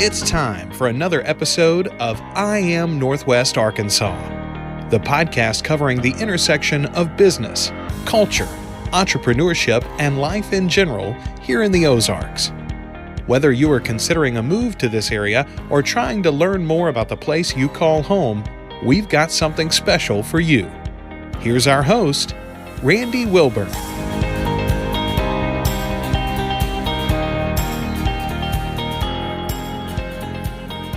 It's time for another episode of I Am Northwest Arkansas, the podcast covering the intersection of business, culture, entrepreneurship, and life in general here in the Ozarks. Whether you are considering a move to this area or trying to learn more about the place you call home, we've got something special for you. Here's our host, Randy Wilburn.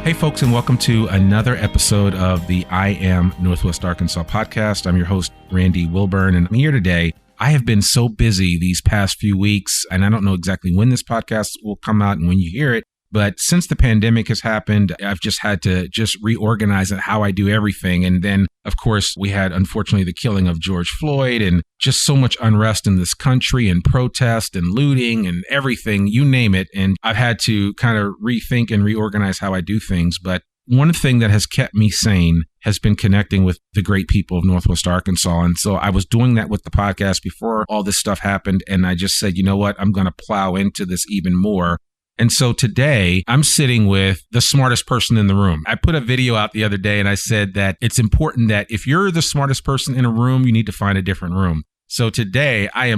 Hey folks, and welcome to another episode of the I Am Northwest Arkansas podcast. I'm your host, Randy Wilburn, and I'm here today. I have been so busy these past few weeks, and I don't know exactly when this podcast will come out and when you hear it, but since the pandemic has happened, I've just had to reorganize how I do everything. And then, of course, we had, unfortunately, the killing of George Floyd and just so much unrest in this country and protest and looting and everything, you name it. And I've had to kind of rethink and reorganize how I do things. But one thing that has kept me sane has been connecting with the great people of Northwest Arkansas. And so I was doing that with the podcast before all this stuff happened. And I just said, you know what, I'm going to plow into this even more. And so today I'm sitting with the smartest person in the room. I put a video out the other day and I said that it's important that if you're the smartest person in a room, you need to find a different room. So today I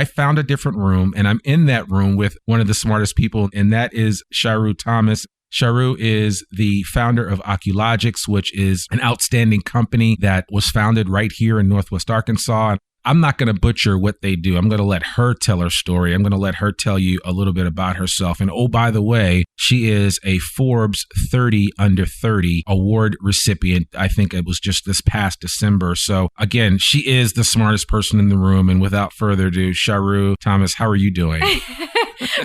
found a different room and I'm in that room with one of the smartest people, and that is Charu Thomas. Charu is the founder of Oculogx, which is an outstanding company that was founded right here in Northwest Arkansas. I'm not going to butcher what they do. I'm going to let her tell her story. I'm going to let her tell you a little bit about herself. And oh, by the way, she is a Forbes 30 Under 30 award recipient. I think it was just this past December. So again, she is the smartest person in the room. And without further ado, Charu Thomas, how are you doing?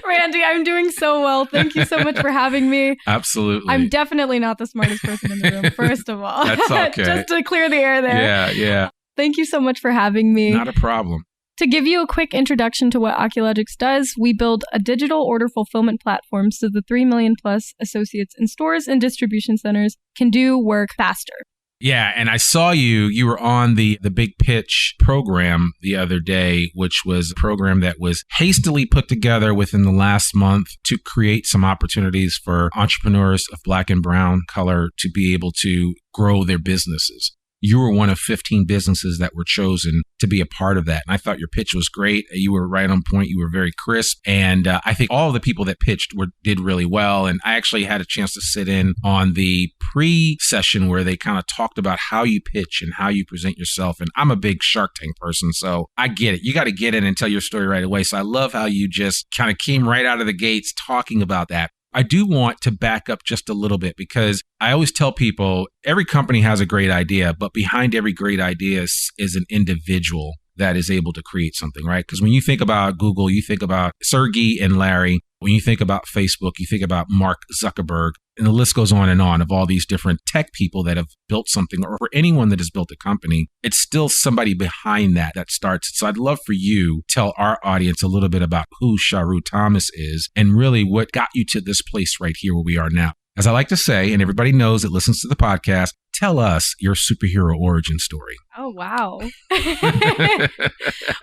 Randy, I'm doing so well. Thank you so much for having me. Absolutely. I'm definitely not the smartest person in the room, first of all. That's okay. Just to clear the air there. Yeah. Thank you so much for having me. Not a problem. To give you a quick introduction to what Oculogx does, we build a digital order fulfillment platform so the 3 million plus associates in stores and distribution centers can do work faster. Yeah, and I saw you were on the Big Pitch program the other day, which was a program that was hastily put together within the last month to create some opportunities for entrepreneurs of Black and brown color to be able to grow their businesses. You were one of 15 businesses that were chosen to be a part of that. And I thought your pitch was great. You were right on point. You were very crisp. And I think all of the people that pitched did really well. And I actually had a chance to sit in on the pre-session where they kind of talked about how you pitch and how you present yourself. And I'm a big Shark Tank person, so I get it. You got to get in and tell your story right away. So I love how you just kind of came right out of the gates talking about that. I do want to back up just a little bit because I always tell people every company has a great idea, but behind every great idea is an individual that is able to create something, right? Because when you think about Google, you think about Sergey and Larry. When you think about Facebook, you think about Mark Zuckerberg, and the list goes on of all these different tech people that have built something, or for anyone that has built a company, it's still somebody behind that starts it. So I'd love for you to tell our audience a little bit about who Charu Thomas is and really what got you to this place right here where we are now. As I like to say, and everybody knows that listens to the podcast, tell us your superhero origin story. Oh, wow.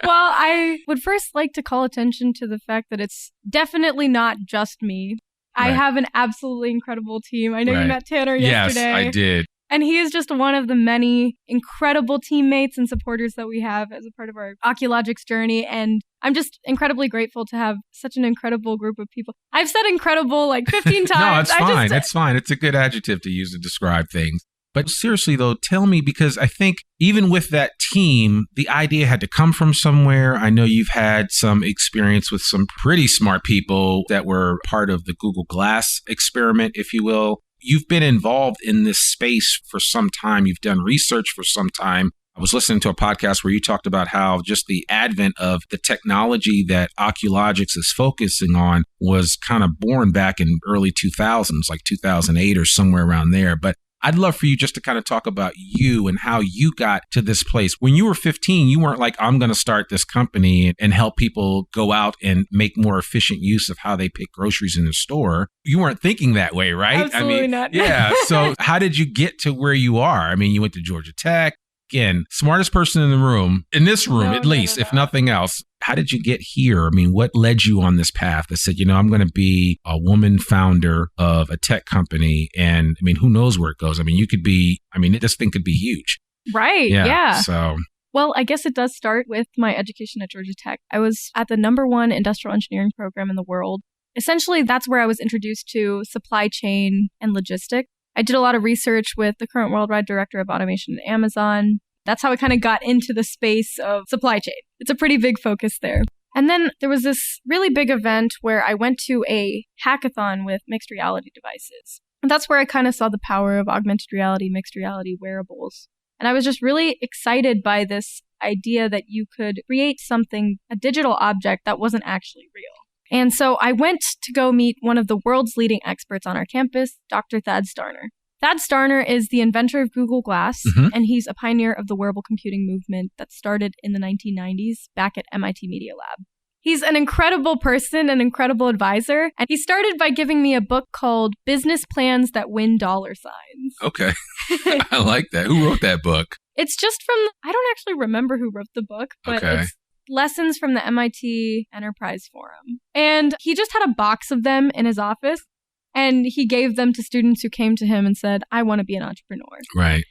Well, I would first like to call attention to the fact that it's definitely not just me. Right. I have an absolutely incredible team. I know you met Tanner yesterday. Yes, I did. And he is just one of the many incredible teammates and supporters that we have as a part of our Oculogx journey. And I'm just incredibly grateful to have such an incredible group of people. I've said incredible like 15 times. No, it's fine. It's fine. It's a good adjective to use to describe things. But seriously, though, tell me, because I think even with that team, the idea had to come from somewhere. I know you've had some experience with some pretty smart people that were part of the Google Glass experiment, if you will. You've been involved in this space for some time. You've done research for some time. I was listening to a podcast where you talked about how just the advent of the technology that Oculogx is focusing on was kind of born back in early 2000s, like 2008 or somewhere around there. But I'd love for you just to kind of talk about you and how you got to this place. When you were 15, you weren't like, I'm going to start this company and help people go out and make more efficient use of how they pick groceries in the store. You weren't thinking that way, right? Absolutely not. Yeah. So how did you get to where you are? I mean, you went to Georgia Tech. Again, smartest person in the room, in this room at least, if nothing else. how did you get here? I mean, what led you on this path that said, I'm going to be a woman founder of a tech company? And I mean, who knows where it goes? I mean, this thing could be huge. Right. Yeah. So. Well, I guess it does start with my education at Georgia Tech. I was at the #1 industrial engineering program in the world. Essentially, that's where I was introduced to supply chain and logistics. I did a lot of research with the current worldwide director of automation at Amazon. That's how I kind of got into the space of supply chain. It's a pretty big focus there. And then there was this really big event where I went to a hackathon with mixed reality devices. And that's where I kind of saw the power of augmented reality, mixed reality wearables. And I was just really excited by this idea that you could create something, a digital object that wasn't actually real. And so I went to go meet one of the world's leading experts on our campus, Dr. Thad Starner. Thad Starner is the inventor of Google Glass, and he's a pioneer of the wearable computing movement that started in the 1990s back at MIT Media Lab. He's an incredible person, an incredible advisor, and he started by giving me a book called Business Plans That Win $. Okay. I like that. Who wrote that book? It's just I don't actually remember who wrote the book, but it's lessons from the MIT Enterprise Forum. And he just had a box of them in his office, and he gave them to students who came to him and said, I want to be an entrepreneur. Right.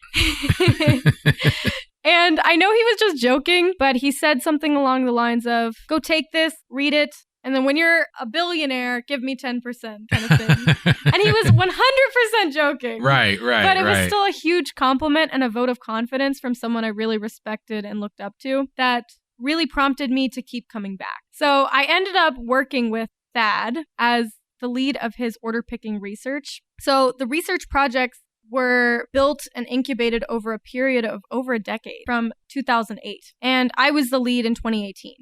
And I know he was just joking, but he said something along the lines of, go take this, read it, and then when you're a billionaire, give me 10% kind of thing. And he was 100% joking. Right. But it was still a huge compliment and a vote of confidence from someone I really respected and looked up to that really prompted me to keep coming back. So I ended up working with Thad as the lead of his order picking research. So the research projects were built and incubated over a period of over a decade from 2008. And I was the lead in 2018.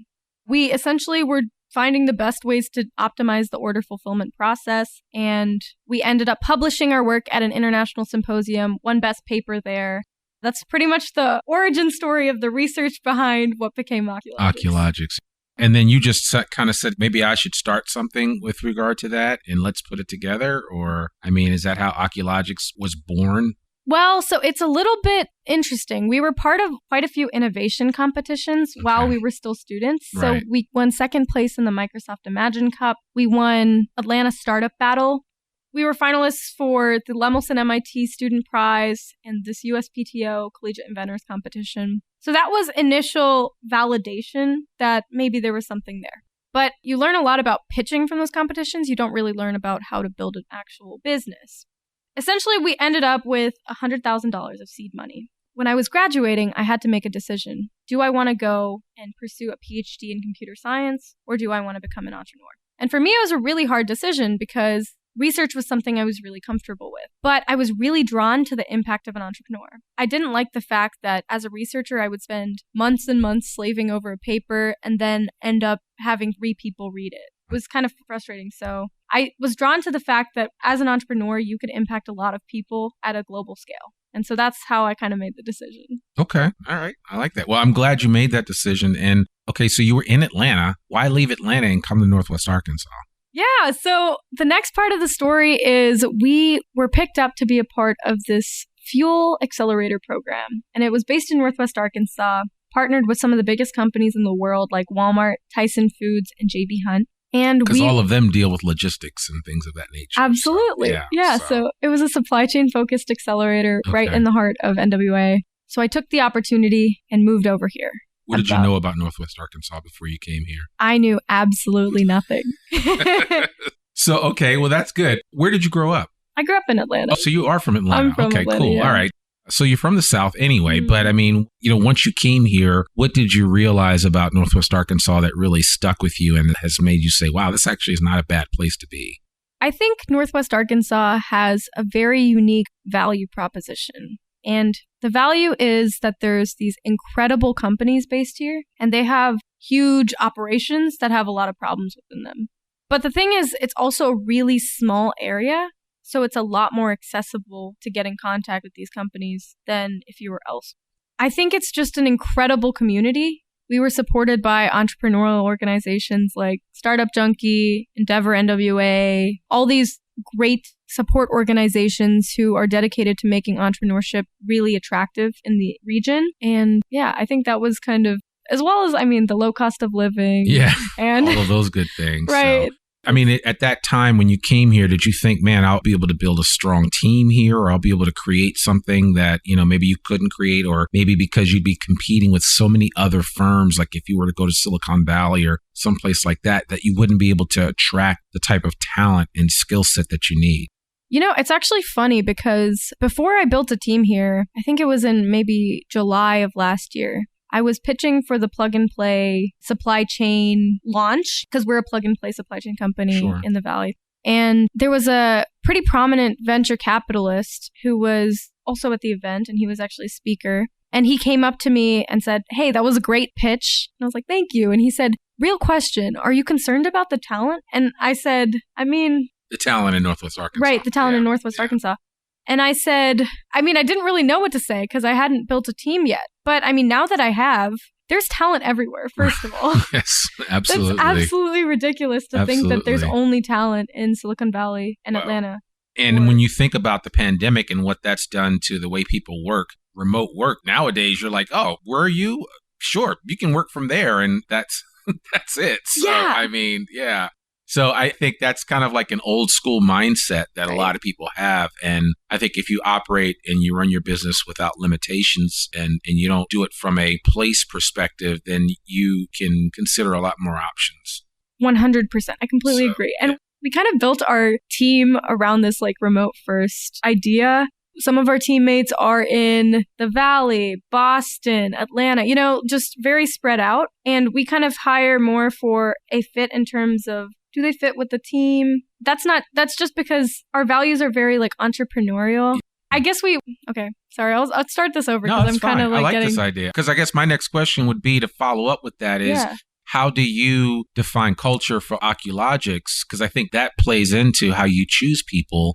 We essentially were finding the best ways to optimize the order fulfillment process. And we ended up publishing our work at an international symposium, won best paper there. That's pretty much the origin story of the research behind what became Oculogx. And then you just kind of said, maybe I should start something with regard to that and let's put it together? Or, I mean, is that how Oculogx was born? Well, so it's a little bit interesting. We were part of quite a few innovation competitions while we were still students. So we won second place in the Microsoft Imagine Cup. We won Atlanta Startup Battle. We were finalists for the Lemelson MIT Student Prize and this USPTO Collegiate Inventors Competition. So that was initial validation that maybe there was something there. But you learn a lot about pitching from those competitions. You don't really learn about how to build an actual business. Essentially, we ended up with $100,000 of seed money. When I was graduating, I had to make a decision. Do I want to go and pursue a PhD in computer science, or do I want to become an entrepreneur? And for me, it was a really hard decision because research was something I was really comfortable with, but I was really drawn to the impact of an entrepreneur. I didn't like the fact that as a researcher, I would spend months and months slaving over a paper and then end up having 3 people read it. It was kind of frustrating. So I was drawn to the fact that as an entrepreneur, you could impact a lot of people at a global scale. And so that's how I kind of made the decision. Okay. All right. I like that. Well, I'm glad you made that decision. And okay, so you were in Atlanta. Why leave Atlanta and come to Northwest Arkansas? Yeah, so the next part of the story is we were picked up to be a part of this fuel accelerator program. And it was based in Northwest Arkansas, partnered with some of the biggest companies in the world like Walmart, Tyson Foods, and J.B. Hunt. Because all of them deal with logistics and things of that nature. Absolutely. So it was a supply chain focused accelerator right in the heart of NWA. So I took the opportunity and moved over here. What did you know about Northwest Arkansas before you came here? I knew absolutely nothing. So, okay, well, that's good. Where did you grow up? I grew up in Atlanta. Oh, so you are from Atlanta. I'm from Atlanta, cool. Yeah. All right. So you're from the South anyway, but I mean, once you came here, what did you realize about Northwest Arkansas that really stuck with you and has made you say, wow, this actually is not a bad place to be? I think Northwest Arkansas has a very unique value proposition. And the value is that there's these incredible companies based here, and they have huge operations that have a lot of problems within them. But the thing is, it's also a really small area, so it's a lot more accessible to get in contact with these companies than if you were elsewhere. I think it's just an incredible community. We were supported by entrepreneurial organizations like Startup Junkie, Endeavor NWA, all these great support organizations who are dedicated to making entrepreneurship really attractive in the region. And yeah, I think that was kind of as well as, the low cost of living. Yeah. And all of those good things. Right. So, at that time when you came here, did you think, man, I'll be able to build a strong team here, or I'll be able to create something that, maybe you couldn't create, or maybe because you'd be competing with so many other firms, like if you were to go to Silicon Valley or someplace like that, that you wouldn't be able to attract the type of talent and skill set that you need? It's actually funny because before I built a team here, I think it was in maybe July of last year, I was pitching for the plug and play supply chain launch because we're a plug and play supply chain company in the Valley. And there was a pretty prominent venture capitalist who was also at the event, and he was actually a speaker. And he came up to me and said, "Hey, that was a great pitch." And I was like, "Thank you." And he said, "Real question, are you concerned about the talent?" And I said, the talent in Northwest Arkansas. Right, the talent in Northwest Arkansas. And I said, I didn't really know what to say because I hadn't built a team yet. But now that I have, there's talent everywhere, first of all. Yes, absolutely. That's absolutely ridiculous to think that there's only talent in Silicon Valley and Atlanta. And when you think about the pandemic and what that's done to the way people work, remote work, nowadays, you're like, oh, where are you? Sure, you can work from there. And that's it. So, yeah. So I think that's kind of like an old school mindset that a lot of people have. And I think if you operate and you run your business without limitations and you don't do it from a place perspective, then you can consider a lot more options. 100%. I completely agree. And we kind of built our team around this like remote first idea. Some of our teammates are in the Valley, Boston, Atlanta, just very spread out. And we kind of hire more for a fit in terms of, do they fit with the team? That's just because our values are very like entrepreneurial. I guess I'll start this over because I'm kind of like I like this idea. Because I guess my next question would be to follow up with that is, how do you define culture for Oculogx? Because I think that plays into how you choose people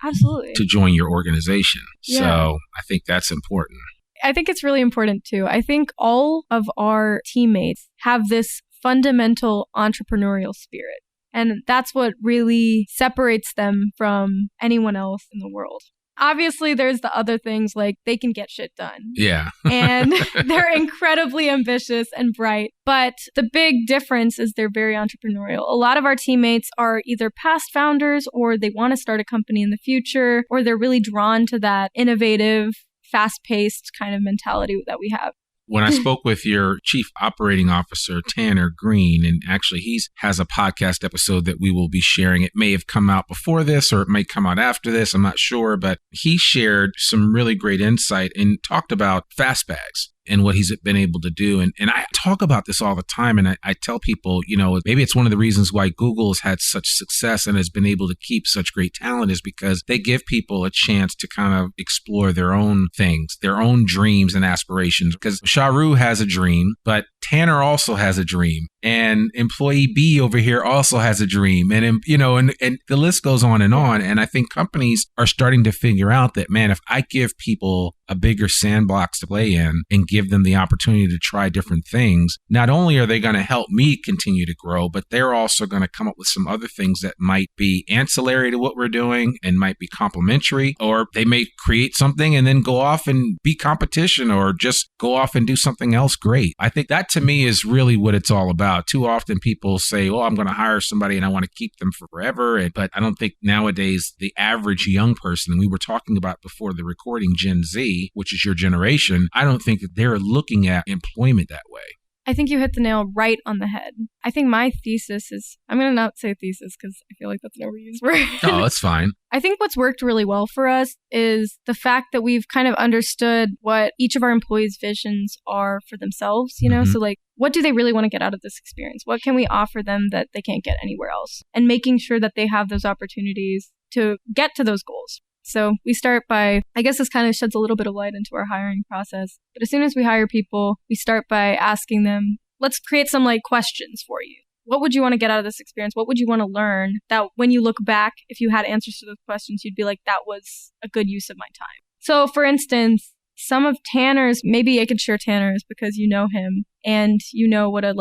to join your organization. Yeah. So I think that's important. I think it's really important too. I think all of our teammates have this fundamental entrepreneurial spirit. And that's what really separates them from anyone else in the world. Obviously, there's the other things like they can get shit done. Yeah. And they're incredibly ambitious and bright. But the big difference is they're very entrepreneurial. A lot of our teammates are either past founders or they want to start a company in the future, or they're really drawn to that innovative, fast-paced kind of mentality that we have. When I spoke with your chief operating officer, Tanner Green, and actually he has a podcast episode that we will be sharing. It may have come out before this or it may come out after this. I'm not sure, but he shared some really great insight and talked about fast bags and what he's been able to do. And I talk about this all the time. And I tell people, maybe it's one of the reasons why Google has had such success and has been able to keep such great talent is because they give people a chance to kind of explore their own things, their own dreams and aspirations. Because Charu has a dream, but Tanner also has a dream. And employee B over here also has a dream. And, and the list goes on. And I think companies are starting to figure out that, man, if I give people a bigger sandbox to play in and give them the opportunity to try different things, not only are they going to help me continue to grow, but they're also going to come up with some other things that might be ancillary to what we're doing and might be complementary, or they may create something and then go off and be competition or just go off and do something else great. I think that to me is really what it's all about. Too often people say, oh, I'm going to hire somebody and I want to keep them forever. But I don't think nowadays the average young person, and we were talking about before the recording Gen Z, which is your generation, I don't think that they're looking at employment that way. I think you hit the nail right on the head. I think my thesis is, I'm going to not say thesis because I feel like that's an overused word. Oh, that's fine. I think what's worked really well for us is the fact that we've kind of understood what each of our employees' visions are for themselves, So like, what do they really want to get out of this experience? What can we offer them that they can't get anywhere else? And making sure that they have those opportunities to get to those goals. So we start by, I guess this kind of sheds a little bit of light into our hiring process. But as soon as we hire people, we start by asking them, let's create some like questions for you. What would you want to get out of this experience? What would you want to learn that when you look back, if you had answers to those questions, you'd be like, that was a good use of my time. So for instance, some of Tanner's, maybe I could share Tanner's because you know him and you know what a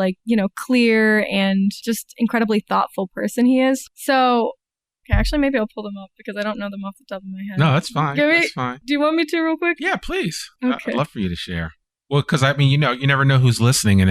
clear and just incredibly thoughtful person he is. So okay, actually, maybe I'll pull them up because I don't know them off the top of my head. No, that's fine. That's fine. Do you want me to real quick? Yeah, please. Okay. I'd love for you to share. Well, because I mean, you never know who's listening, and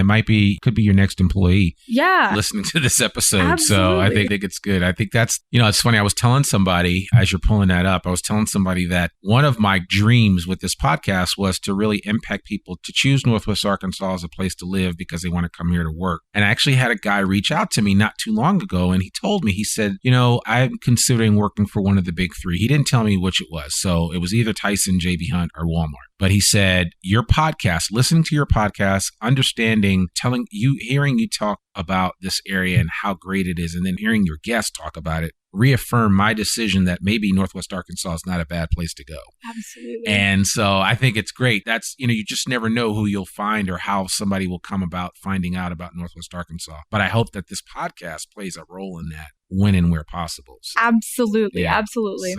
could be your next employee listening to this episode. Absolutely. So I think it's good. I think that's, it's funny. I was telling somebody, as you're pulling that up, that one of my dreams with this podcast was to really impact people to choose Northwest Arkansas as a place to live because they want to come here to work. And I actually had a guy reach out to me not too long ago, and he told me, he said, I'm considering working for one of the big three. He didn't tell me which it was. So it was either Tyson, JB Hunt, or Walmart. But he said, your podcast, listening to your podcast, understanding, hearing you talk about this area and how great it is, and then hearing your guests talk about it, reaffirm my decision that maybe Northwest Arkansas is not a bad place to go. Absolutely. And so I think it's great. That's, you just never know who you'll find or how somebody will come about finding out about Northwest Arkansas. But I hope that this podcast plays a role in that when and where possible. So, absolutely. Yeah, absolutely.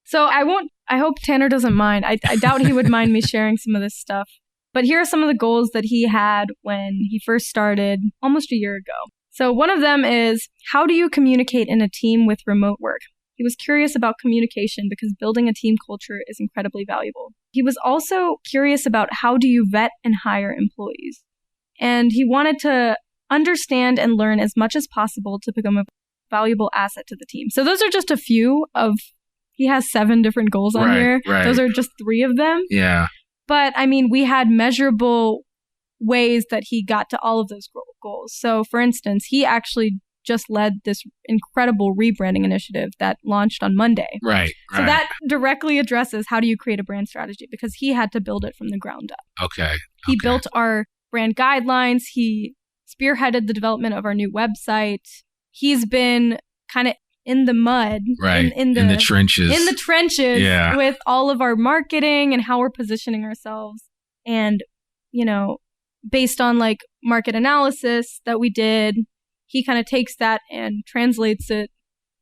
So I hope Tanner doesn't mind. I doubt he would mind me sharing some of this stuff. But here are some of the goals that he had when he first started almost a year ago. So one of them is, how do you communicate in a team with remote work? He was curious about communication because building a team culture is incredibly valuable. He was also curious about how do you vet and hire employees? And he wanted to understand and learn as much as possible to become a valuable asset to the team. So those are just a few of, he has 7 different goals on here. Right. Those are just 3 of them. Yeah. But I mean, we had measurable ways that he got to all of those goals. So for instance, he actually just led this incredible rebranding initiative that launched on Monday. Right. So that directly addresses how do you create a brand strategy, because he had to build it from the ground up. Okay. He built our brand guidelines. He spearheaded the development of our new website. He's been kind of in the mud, right, in the trenches, with all of our marketing and how we're positioning ourselves. And, based on like market analysis that we did, he kind of takes that and translates it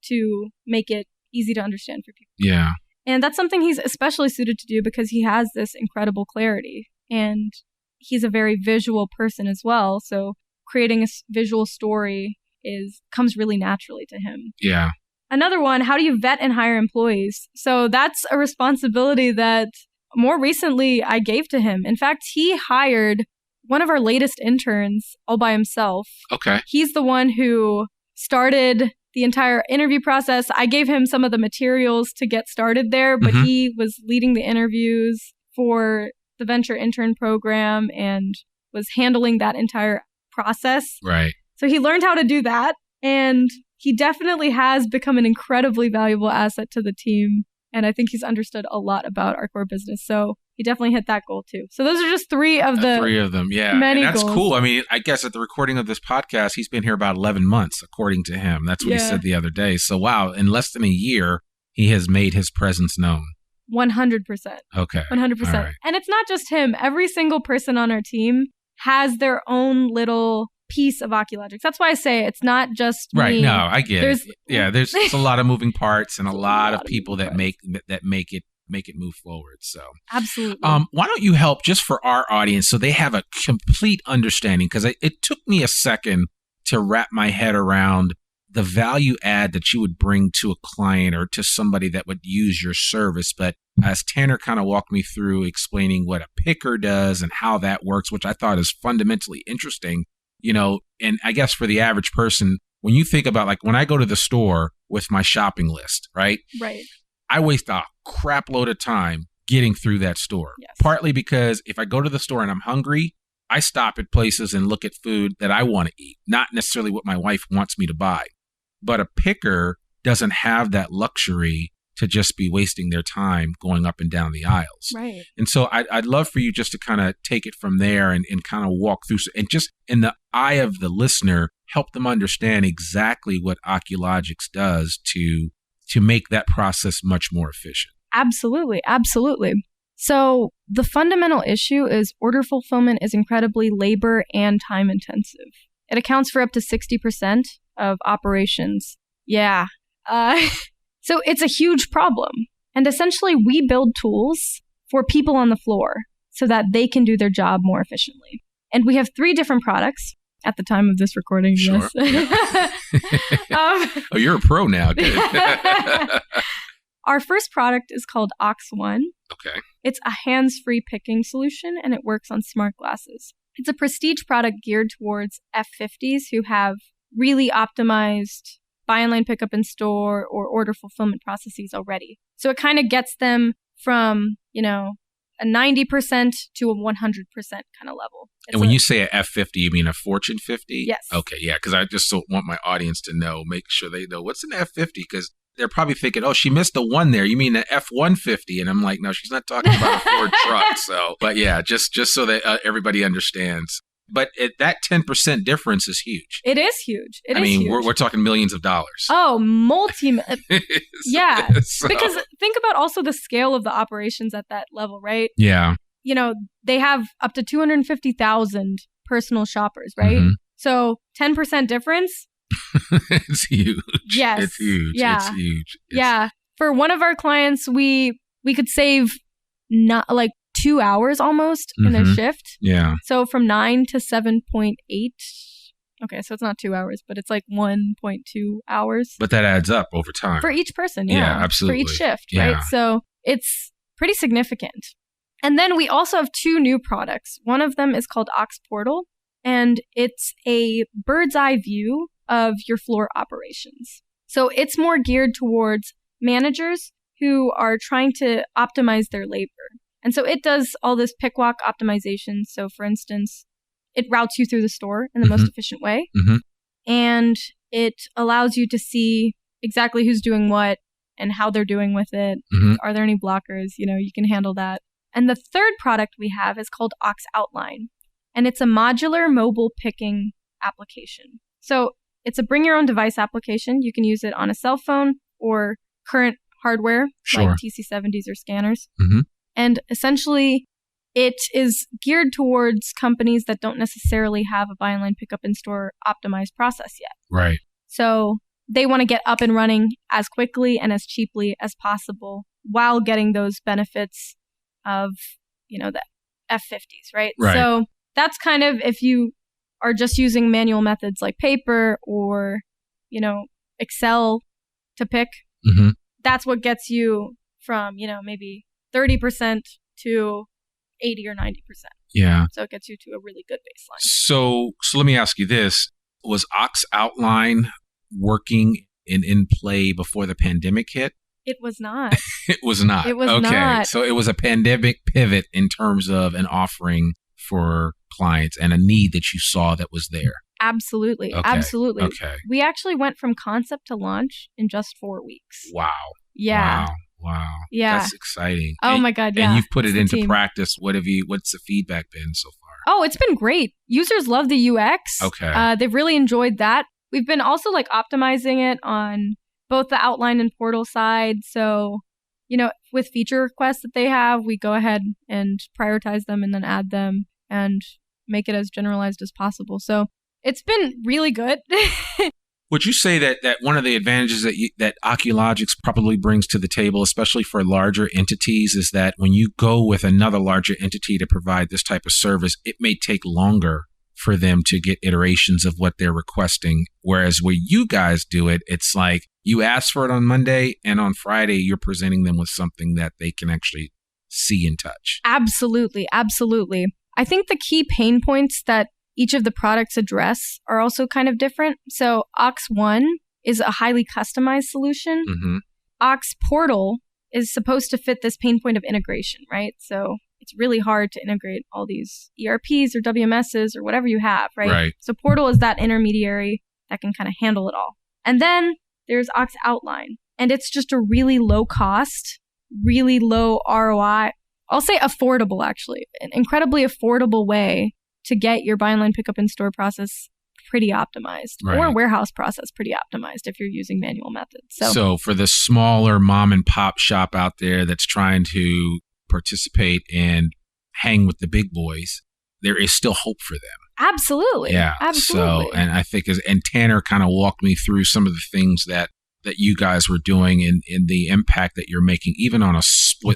to make it easy to understand for people. Yeah. And that's something he's especially suited to do because he has this incredible clarity, and he's a very visual person as well. So creating a visual story comes really naturally to him. Yeah. Another one, how do you vet and hire employees? So that's a responsibility that more recently I gave to him. In fact, he hired one of our latest interns all by himself. Okay. He's the one who started the entire interview process. I gave him some of the materials to get started there, but he was leading the interviews for the venture intern program and was handling that entire process. Right. So he learned how to do that, and he definitely has become an incredibly valuable asset to the team. And I think he's understood a lot about our core business. So he definitely hit that goal too. So those are just 3 of the 3 of them. Yeah. Many and that's goals. Cool. I mean, I guess at the recording of this podcast, he's been here about 11 months, according to him. That's what he said the other day. So wow, in less than a year, he has made his presence known. 100%. Okay. 100%. Right. And it's not just him. Every single person on our team has their own little piece of Oculogx. That's why I say it's not just me. Right. No, I get it. Yeah, there's a lot of moving parts and a lot of people that make it move forward. So absolutely. Why don't you help just for our audience so they have a complete understanding? Because it took me a second to wrap my head around the value add that you would bring to a client or to somebody that would use your service. But as Tanner kind of walked me through explaining what a picker does and how that works, which I thought is fundamentally interesting, and I guess for the average person, when you think about like when I go to the store with my shopping list, right? Right. I waste a crap load of time getting through that store. Yes. Partly because if I go to the store and I'm hungry, I stop at places and look at food that I want to eat, not necessarily what my wife wants me to buy. But a picker doesn't have that luxury to just be wasting their time going up and down the aisles. Right. And so I'd love for you just to kind of take it from there and kind of walk through and just in the eye of the listener, help them understand exactly what Oculogx does to make that process much more efficient. Absolutely. Absolutely. So the fundamental issue is order fulfillment is incredibly labor and time intensive. It accounts for up to 60% of operations. Yeah. So it's a huge problem. And essentially, we build tools for people on the floor so that they can do their job more efficiently. And we have 3 different products at the time of this recording. Sure. Yes. Oh, you're a pro now. Good. our first product is called Ox One. Okay. It's a hands-free picking solution, and it works on smart glasses. It's a prestige product geared towards F50s who have really optimized buy online, pick up in store or order fulfillment processes already. So it kind of gets them from, a 90% to a 100% kind of level. And when you say a F50, you mean a Fortune 50? Yes. Okay, yeah, because I just want my audience to know, make sure they know what's an F50, because they're probably thinking, oh, she missed the one there. You mean an F-150? And I'm like, no, she's not talking about a Ford truck. So, but yeah, just so that everybody understands. But that 10% difference is huge. It is huge. I mean, we're talking millions of dollars. Oh, yeah. So. Because think about also the scale of the operations at that level, right? Yeah. They have up to 250,000 personal shoppers, right? Mm-hmm. So 10% difference. It's huge. Yes. It's huge. Yeah. It's huge. Yeah. For one of our clients, we could save not like 2 hours almost in their shift. Yeah. So from 9 to 7.8. Okay, so it's not 2 hours, but it's like 1.2 hours. But that adds up over time. For each person, yeah. Yeah, absolutely. For each shift, right? So it's pretty significant. And then we also have 2 new products. One of them is called Ox Portal, and it's a bird's eye view of your floor operations. So it's more geared towards managers who are trying to optimize their labor. And so it does all this pick walk optimization. So for instance, it routes you through the store in the most efficient way. Mm-hmm. And it allows you to see exactly who's doing what and how they're doing with it. Mm-hmm. Are there any blockers? You can handle that. And the third product we have is called Ox Outline. And it's a modular mobile picking application. So it's a bring your own device application. You can use it on a cell phone or current hardware like TC70s or scanners. Mm-hmm. And essentially, it is geared towards companies that don't necessarily have a buy online, pick up in store optimized process yet. Right. So they want to get up and running as quickly and as cheaply as possible while getting those benefits of, the F50s, right? Right. So that's kind of if you are just using manual methods like paper or, Excel to pick, that's what gets you from, maybe 30% to 80 or 90%. Yeah. So it gets you to a really good baseline. So let me ask you this. Was Ox Outline working and in play before the pandemic hit? It was not. It was not. It was okay. not. So it was a pandemic pivot in terms of an offering for clients and a need that you saw that was there. Absolutely. Okay. Absolutely. Okay. We actually went from concept to launch in just 4 weeks. Wow. Yeah. Wow. Yeah. That's exciting. Oh my God. Yeah. And you've put it into team. practice. What's the feedback been so far? Oh, it's been great. Users love the UX. Okay. They've really enjoyed that. We've been also optimizing it on both the outline and portal side. So, with feature requests that they have, we go ahead and prioritize them and then add them and make it as generalized as possible. So it's been really good. Would you say that one of the advantages that Oculogx probably brings to the table, especially for larger entities, is that when you go with another larger entity to provide this type of service, it may take longer for them to get iterations of what they're requesting. Whereas where you guys do it, it's like you ask for it on Monday and on Friday, you're presenting them with something that they can actually see and touch. Absolutely. Absolutely. I think the key pain points that each of the products address are also kind of different. So Ox One is a highly customized solution. Mm-hmm. Ox Portal is supposed to fit this pain point of integration, right? So it's really hard to integrate all these ERPs or WMSs or whatever you have, right? Right. So Portal is that intermediary that can kind of handle it all. And then there's Ox Outline, and it's just a really low cost, really low ROI. I'll say affordable, actually, an incredibly affordable way to get your buy online, pick up in store process pretty optimized, right, or warehouse process pretty optimized if you're using manual methods. So for the smaller mom and pop shop out there that's trying to participate and hang with the big boys, there is still hope for them. Absolutely. Yeah. Absolutely. So, and I think and Tanner kind of walked me through some of the things that you guys were doing in the impact that you're making, even on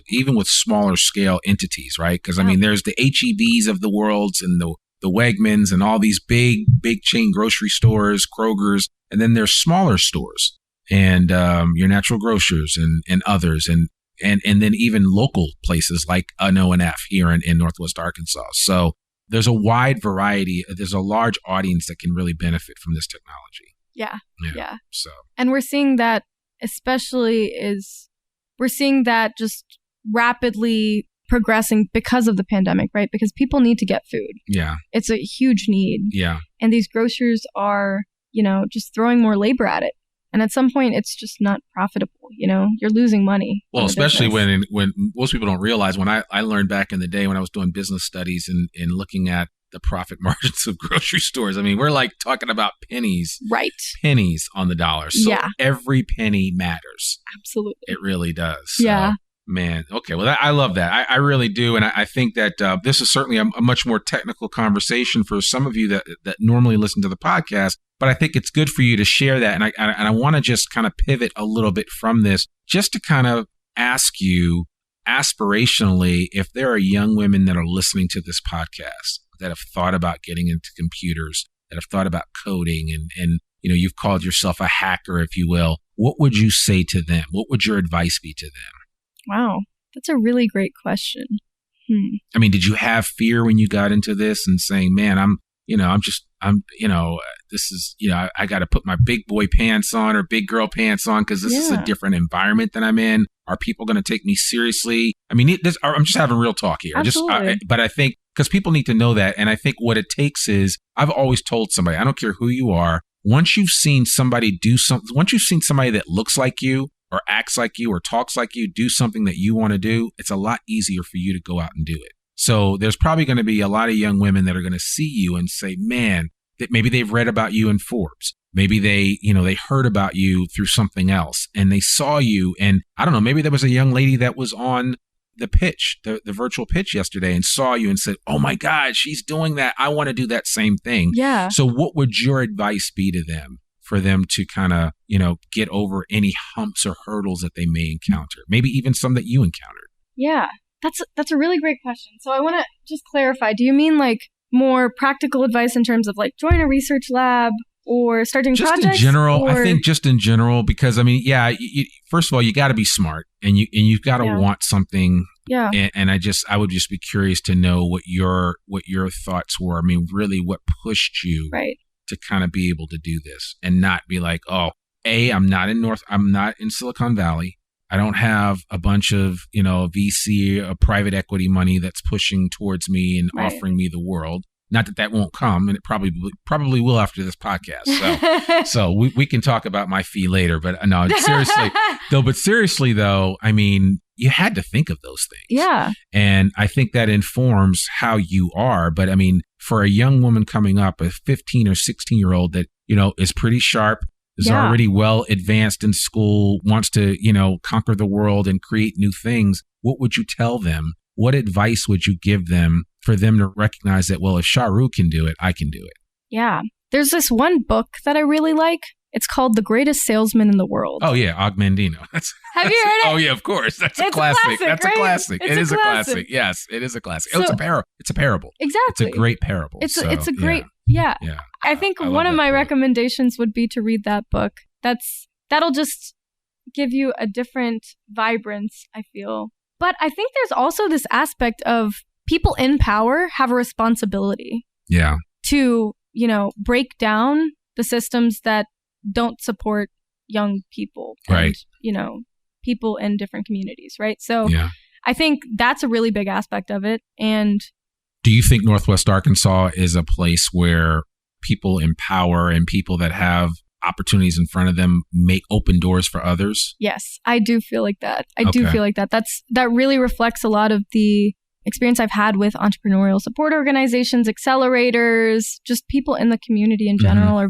even with smaller scale entities, right? Because I mean, there's the HEBs of the worlds and the Wegmans and all these big chain grocery stores, Kroger's, and then there's smaller stores. and your natural grocers and others, and then even local places like an O&F here in Northwest Arkansas. So there's a wide variety. There's a large audience that can really benefit from this technology. Yeah. So, and we're seeing that just rapidly progressing because of the pandemic, right? Because people need to get food. Yeah. It's a huge need. Yeah. And these grocers are, just throwing more labor at it. And at some point, it's just not profitable. You're losing money. Well, especially when most people don't realize, when I learned back in the day when I was doing business studies and looking at the profit margins of grocery stores. I mean, we're like talking about pennies. Right. Pennies on the dollar. So yeah. Every penny matters. Absolutely. It really does. So, yeah. Man. Okay. Well, I love that. I really do. And I think that this is certainly a much more technical conversation for some of you that normally listen to the podcast. But I think it's good for you to share that. And I want to just kind of pivot a little bit from this just to kind of ask you aspirationally if there are young women that are listening to this podcast that have thought about getting into computers, that have thought about coding and you've called yourself a hacker, if you will. What would you say to them? What would your advice be to them? Wow, that's a really great question. I mean, did you have fear when you got into this and saying, man, this is, I got to put my big boy pants on or big girl pants on because this is a different environment than I'm in. Are people going to take me seriously? I mean, I'm just having real talk here. Absolutely. But I think because people need to know that. And I think what it takes is, I've always told somebody, I don't care who you are, once you've seen somebody do something, once you've seen somebody that looks like you or acts like you or talks like you, do something that you want to do, it's a lot easier for you to go out and do it. So there's probably going to be a lot of young women that are going to see you and say, man, that maybe they've read about you in Forbes. Maybe they heard about you through something else and they saw you. And I don't know, maybe there was a young lady that was on the pitch, the virtual pitch yesterday and saw you and said, oh my God, she's doing that. I want to do that same thing. Yeah. So what would your advice be to them for them to kind of, get over any humps or hurdles that they may encounter? Maybe even some that you encountered. Yeah, that's a really great question. So I want to just clarify. Do you mean like more practical advice in terms of like join a research lab or starting projects? Just in general, or... I think just in general, because I mean, first of all, you got to be smart and you've got to want something. Yeah. And I would just be curious to know what your thoughts were. I mean, really what pushed you to kind of be able to do this and not be like, oh, I'm not in Silicon Valley. I don't have a bunch of, VC, private equity money that's pushing towards me and offering me the world. Not that won't come, and it probably will after this podcast. So we can talk about my fee later. But no, seriously though, I mean, you had to think of those things. Yeah. And I think that informs how you are. But I mean, for a young woman coming up, a 15 or 16-year-old that, is pretty sharp, is already well advanced in school, wants to, conquer the world and create new things, what would you tell them? What advice would you give them for them to recognize that, well, if Charu can do it, I can do it? Yeah. There's this one book that I really like. It's called The Greatest Salesman in the World. Oh, yeah. Ogmandino. Have you heard it? Oh, yeah, of course. It's a classic. That's right? a classic. It is a classic. Yes, it is a classic. So, it's a parable. Exactly. It's a great parable. It's a great, yeah. I think one of my recommendations would be to read that book. That'll just give you a different vibrance, I feel. But I think there's also this aspect of people in power have a responsibility. Yeah. To, break down the systems that don't support young people. Right. And, people in different communities, right? So I think that's a really big aspect of it. And do you think Northwest Arkansas is a place where people in power and people that have opportunities in front of them make open doors for others? Yes, I do feel like that. I do feel like that. That really reflects a lot of the experience I've had with entrepreneurial support organizations, accelerators, just people in the community in general are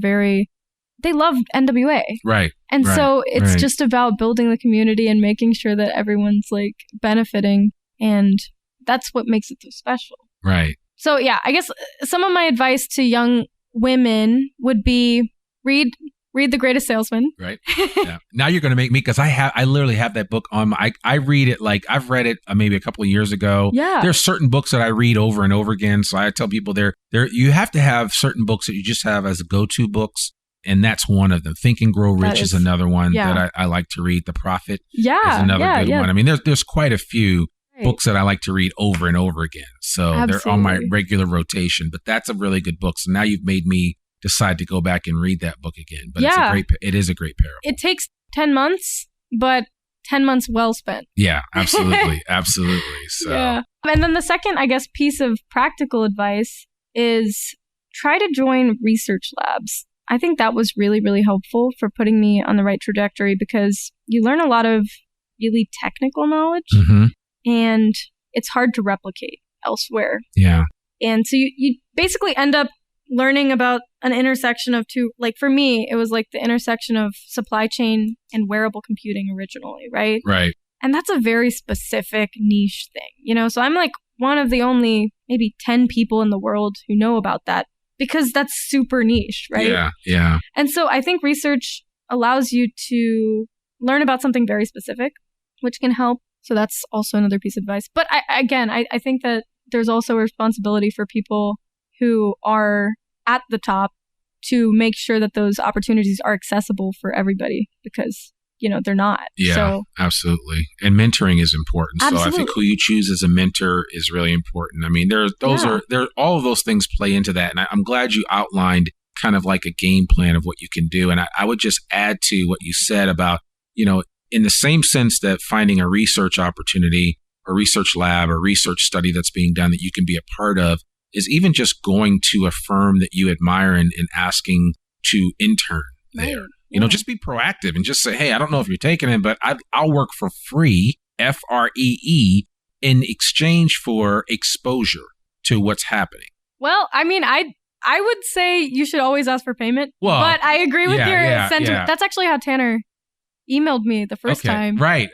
they love NWA. Right. And so it's just about building the community and making sure that everyone's like benefiting. And that's what makes it so special. Right. So yeah, I guess some of my advice to young women would be read The Greatest Salesman. Right. Yeah. Now you're going to make me, because I literally have that book on I read it like I've read it maybe a couple of years ago. Yeah. There's certain books that I read over and over again. So I tell people you have to have certain books that you just have as go-to books And that's one of them. Think and Grow Rich is another one yeah. that I like to read. The Prophet is yeah, another yeah, good yeah. one. I mean, there's quite a few Right. books that I like to read over and over again. So they're on my regular rotation. But that's a really good book. So now you've made me decide to go back and read that book again. But it is a great parable. It takes 10 months, but 10 months well spent. Yeah, absolutely. Absolutely. So yeah. And then the second, I guess, piece of practical advice is try to join research labs. I think that was really, really helpful for putting me on the right trajectory because you learn a lot of really technical knowledge and it's hard to replicate elsewhere. Yeah. And so you basically end up learning about an intersection of two, like for me, it was like the intersection of supply chain and wearable computing originally, right? Right. And that's a very specific niche thing, you know? So I'm like one of the only maybe 10 people in the world who know about that because that's super niche, right? Yeah, yeah. And so I think research allows you to learn about something very specific, which can help. So that's also another piece of advice. But I think that there's also a responsibility for people who are at the top to make sure that those opportunities are accessible for everybody because, you know, they're not. Yeah, so, absolutely. And mentoring is important. Absolutely. So I think who you choose as a mentor is really important. I mean, all of those things play into that. And I'm glad you outlined kind of like a game plan of what you can do. And I would just add to what you said about, you know, in the same sense that finding a research opportunity, a research lab, or research study that's being done that you can be a part of is even just going to a firm that you admire and asking to intern there. Right. You know, just be proactive and just say, hey, I don't know if you're taking it, but I'll work for free, FREE, in exchange for exposure to what's happening. Well, I mean, I would say you should always ask for payment, well, but I agree with your sentiment. Yeah. That's actually how Tanner emailed me the first time. Right.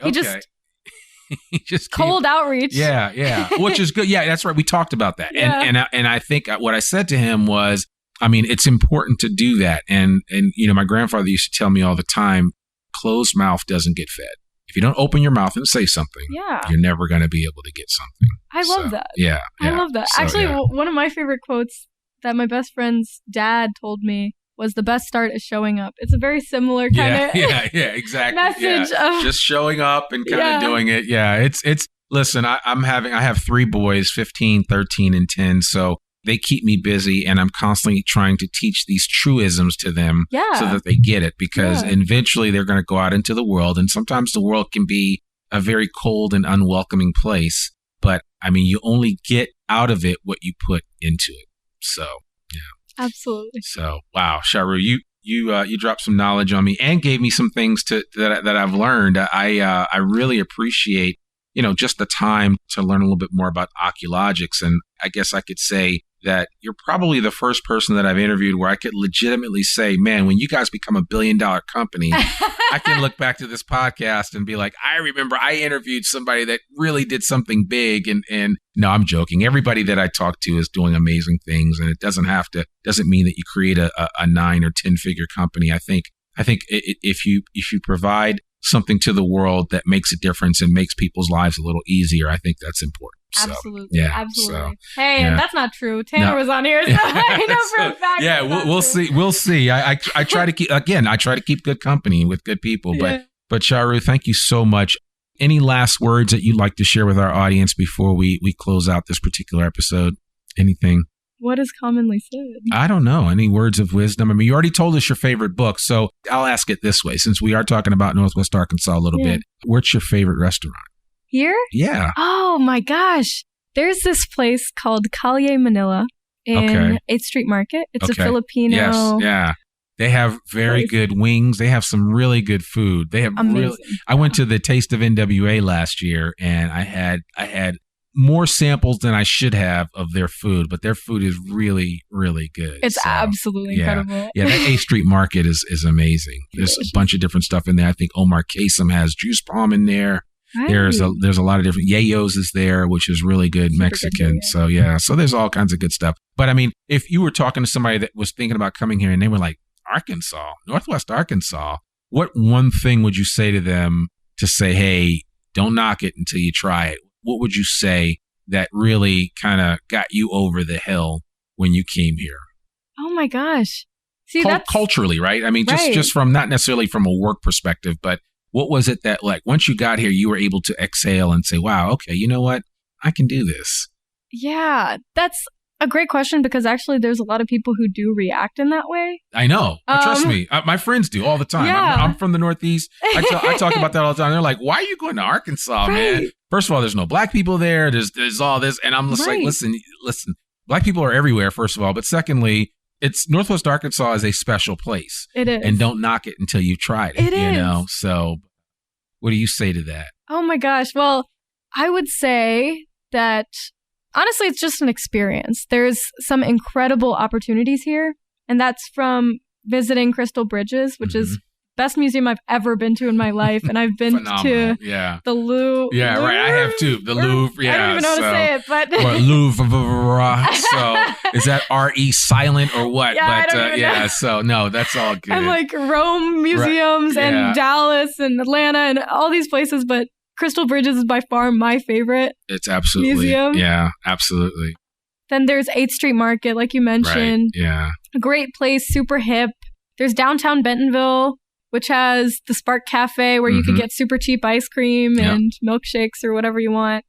He just cold outreach. Yeah. Which is good. Yeah, that's right. We talked about that. Yeah. And I think what I said to him was, I mean, it's important to do that. And you know, my grandfather used to tell me all the time, closed mouth doesn't get fed. If you don't open your mouth and say something, you're never going to be able to get something. I love that. Yeah. I love that. So, actually, one of my favorite quotes that my best friend's dad told me was the best start is showing up. It's a very similar kind of exactly. message of just showing up and kind of doing it. Yeah, it's listen, I have 3 boys, 15, 13 and 10, so they keep me busy and I'm constantly trying to teach these truisms to them so that they get it because eventually they're going to go out into the world and sometimes the world can be a very cold and unwelcoming place, but I mean you only get out of it what you put into it. So, yeah. Absolutely. So, wow, Charu, you dropped some knowledge on me and gave me some things that I've learned. I really appreciate, you know, just the time to learn a little bit more about Oculogx. And I guess I could say that you're probably the first person that I've interviewed where I could legitimately say, man, when you guys become $1 billion company, I can look back to this podcast and be like, I remember I interviewed somebody that really did something big. And no, I'm joking. Everybody that I talk to is doing amazing things. And it doesn't mean that you create a 9 or 10 figure company. I think if you provide something to the world that makes a difference and makes people's lives a little easier, I think that's important. Absolutely. So, absolutely. And that's not true. Tanner was on here, so I know for a fact. Yeah, we'll see. We'll see. I try to keep good company with good people. But Charu, thank you so much. Any last words that you'd like to share with our audience before we close out this particular episode? Anything? What is commonly said? I don't know. Any words of wisdom? I mean, you already told us your favorite book, so I'll ask it this way. Since we are talking about Northwest Arkansas a little bit, what's your favorite restaurant? Here? Yeah. Oh my gosh. There's this place called Calle Manila in 8th Street Market. It's a Filipino. Yes, yeah. They have very good wings. They have some really good food. They have amazing. I went to the Taste of NWA last year and I had more samples than I should have of their food, but their food is really, really good. It's absolutely incredible. Yeah, that 8th Street Market is amazing. There's a bunch of different stuff in there. I think Omar Kasem has juice palm in there. Right. There's a lot of different Yayo's is there, which is really good Mexican. Good, so there's all kinds of good stuff. But I mean, if you were talking to somebody that was thinking about coming here and they were like, Arkansas, Northwest Arkansas, what one thing would you say to them to say, hey, don't knock it until you try it? What would you say that really kind of got you over the hill when you came here? Oh my gosh. See, that's culturally, right? I mean, right. just from not necessarily from a work perspective, but what was it that like once you got here, you were able to exhale and say, wow, okay, you know what? I can do this. Yeah, that's a great question because actually there's a lot of people who do react in that way. I know. Trust me. My friends do all the time. Yeah. I'm from the Northeast. I talk about that all the time. They're like, why are you going to Arkansas, man? First of all, there's no black people there. There's all this. And I'm just like, listen, black people are everywhere, first of all. But secondly, it's Northwest Arkansas is a special place. It is. And don't knock it until you've tried it. It is. You know? So what do you say to that? Oh my gosh. Well, I would say that honestly, it's just an experience. There's some incredible opportunities here. And that's from visiting Crystal Bridges, which is the best museum I've ever been to in my life. And I've been to the Louvre. Yeah, right. I have too. The Louvre. Yeah. I don't even know how to say it, but Louvre. So is that R-E silent or what? Yeah, But I don't even know. so no, that's all good. And like Rome museums and Dallas and Atlanta and all these places, but Crystal Bridges is by far my favorite. It's absolutely museum. Yeah, absolutely. Then there's 8th Street Market, like you mentioned. Right. Yeah. A great place, super hip. There's downtown Bentonville, which has the Spark Cafe where you could get super cheap ice cream and milkshakes or whatever you want.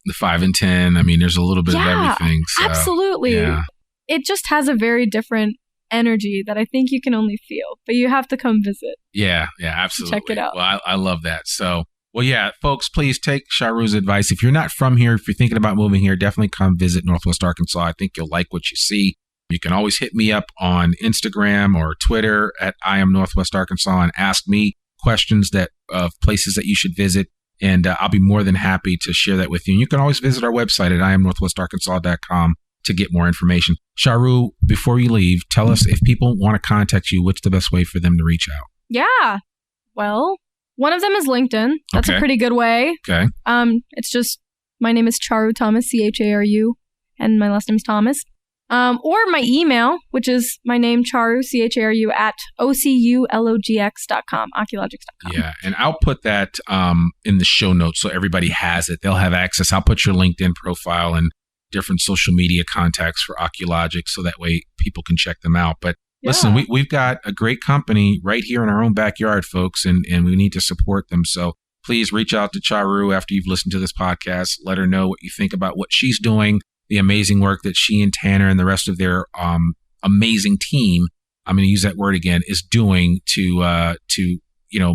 The 5 and 10. I mean, there's a little bit of everything. So, absolutely. Yeah. It just has a very different energy that I think you can only feel, but you have to come visit. Yeah, absolutely. Check it out. Well, I love that. So, well, yeah, folks, please take Charu's advice. If you're not from here, if you're thinking about moving here, definitely come visit Northwest Arkansas. I think you'll like what you see. You can always hit me up on Instagram or Twitter at I am Northwest Arkansas and ask me questions of places that you should visit. And I'll be more than happy to share that with you. And you can always visit our website at iamnorthwestarkansas.com to get more information. Charu, before you leave, tell us if people want to contact you, what's the best way for them to reach out? Yeah. Well, one of them is LinkedIn. That's a pretty good way. Okay. It's just, my name is Charu Thomas, Charu, and my last name is Thomas. Or my email, which is my name, Charu, Charu, at Oculogx.com, Oculogx.com. Yeah, and I'll put that in the show notes so everybody has it. They'll have access. I'll put your LinkedIn profile and different social media contacts for Oculogx so that way people can check them out. But listen, we've got a great company right here in our own backyard, folks, and we need to support them. So please reach out to Charu after you've listened to this podcast. Let her know what you think about what she's doing, the amazing work that she and Tanner and the rest of their amazing team, I'm going to use that word again, is doing to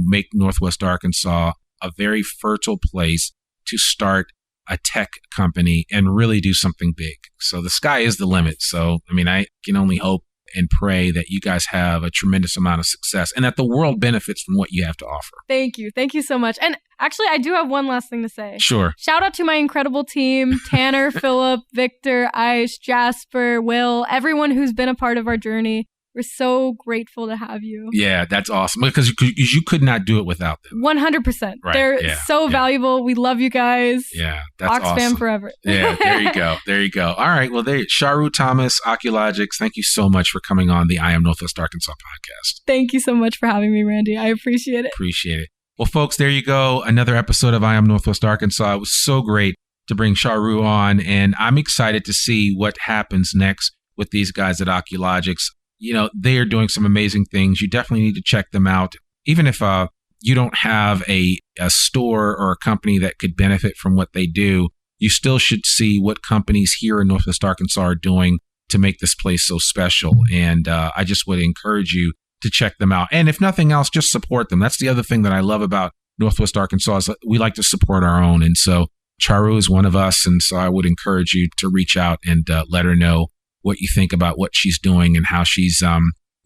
make Northwest Arkansas a very fertile place to start a tech company and really do something big. So the sky is the limit. So, I mean, I can only hope and pray that you guys have a tremendous amount of success and that the world benefits from what you have to offer. Thank you. Thank you so much. And actually, I do have one last thing to say. Sure. Shout out to my incredible team, Tanner, Philip, Victor, Aish, Jasper, Will, everyone who's been a part of our journey. We're so grateful to have you. Yeah, that's awesome. Because you could not do it without them. 100%. Right. They're so valuable. We love you guys. Yeah, that's awesome. Fam forever. Yeah, there you go. There you go. All right. Well, Charu Thomas, Oculogx, thank you so much for coming on the I Am Northwest Arkansas podcast. Thank you so much for having me, Randy. I appreciate it. Appreciate it. Well, folks, there you go. Another episode of I Am Northwest Arkansas. It was so great to bring Charu on, and I'm excited to see what happens next with these guys at Oculogx. You know, they are doing some amazing things. You definitely need to check them out. Even if you don't have a store or a company that could benefit from what they do, you still should see what companies here in Northwest Arkansas are doing to make this place so special. And I just would encourage you to check them out. And if nothing else, just support them. That's the other thing that I love about Northwest Arkansas is we like to support our own. And so Charu is one of us. And so I would encourage you to reach out and let her know what you think about what she's doing and how she's,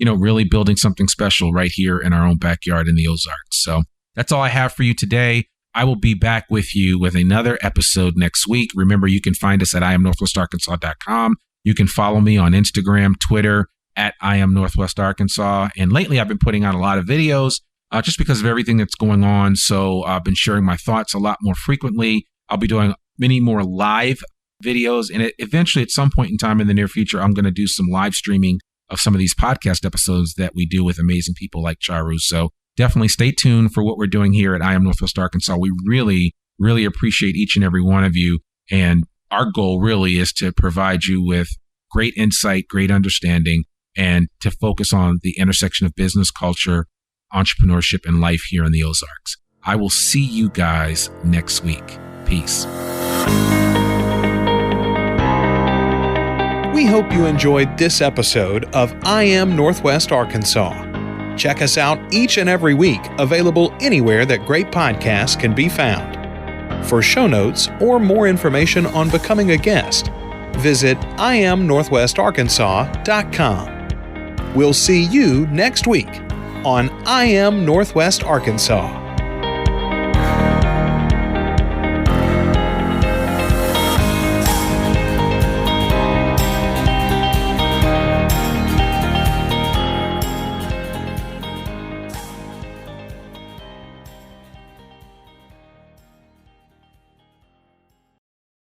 really building something special right here in our own backyard in the Ozarks. So that's all I have for you today. I will be back with you with another episode next week. Remember, you can find us at iamnorthwestarkansas.com. You can follow me on Instagram, Twitter, at I Am Northwest Arkansas. And lately, I've been putting out a lot of videos just because of everything that's going on. So I've been sharing my thoughts a lot more frequently. I'll be doing many more live videos. And eventually, at some point in time in the near future, I'm going to do some live streaming of some of these podcast episodes that we do with amazing people like Charu. So definitely stay tuned for what we're doing here at I Am Northwest Arkansas. We really, really appreciate each and every one of you. And our goal really is to provide you with great insight, great understanding, and to focus on the intersection of business, culture, entrepreneurship, and life here in the Ozarks. I will see you guys next week. Peace. We hope you enjoyed this episode of I Am Northwest Arkansas. Check us out each and every week, available anywhere that great podcasts can be found. For show notes or more information on becoming a guest, visit iamnorthwestarkansas.com. We'll see you next week on I Am Northwest Arkansas.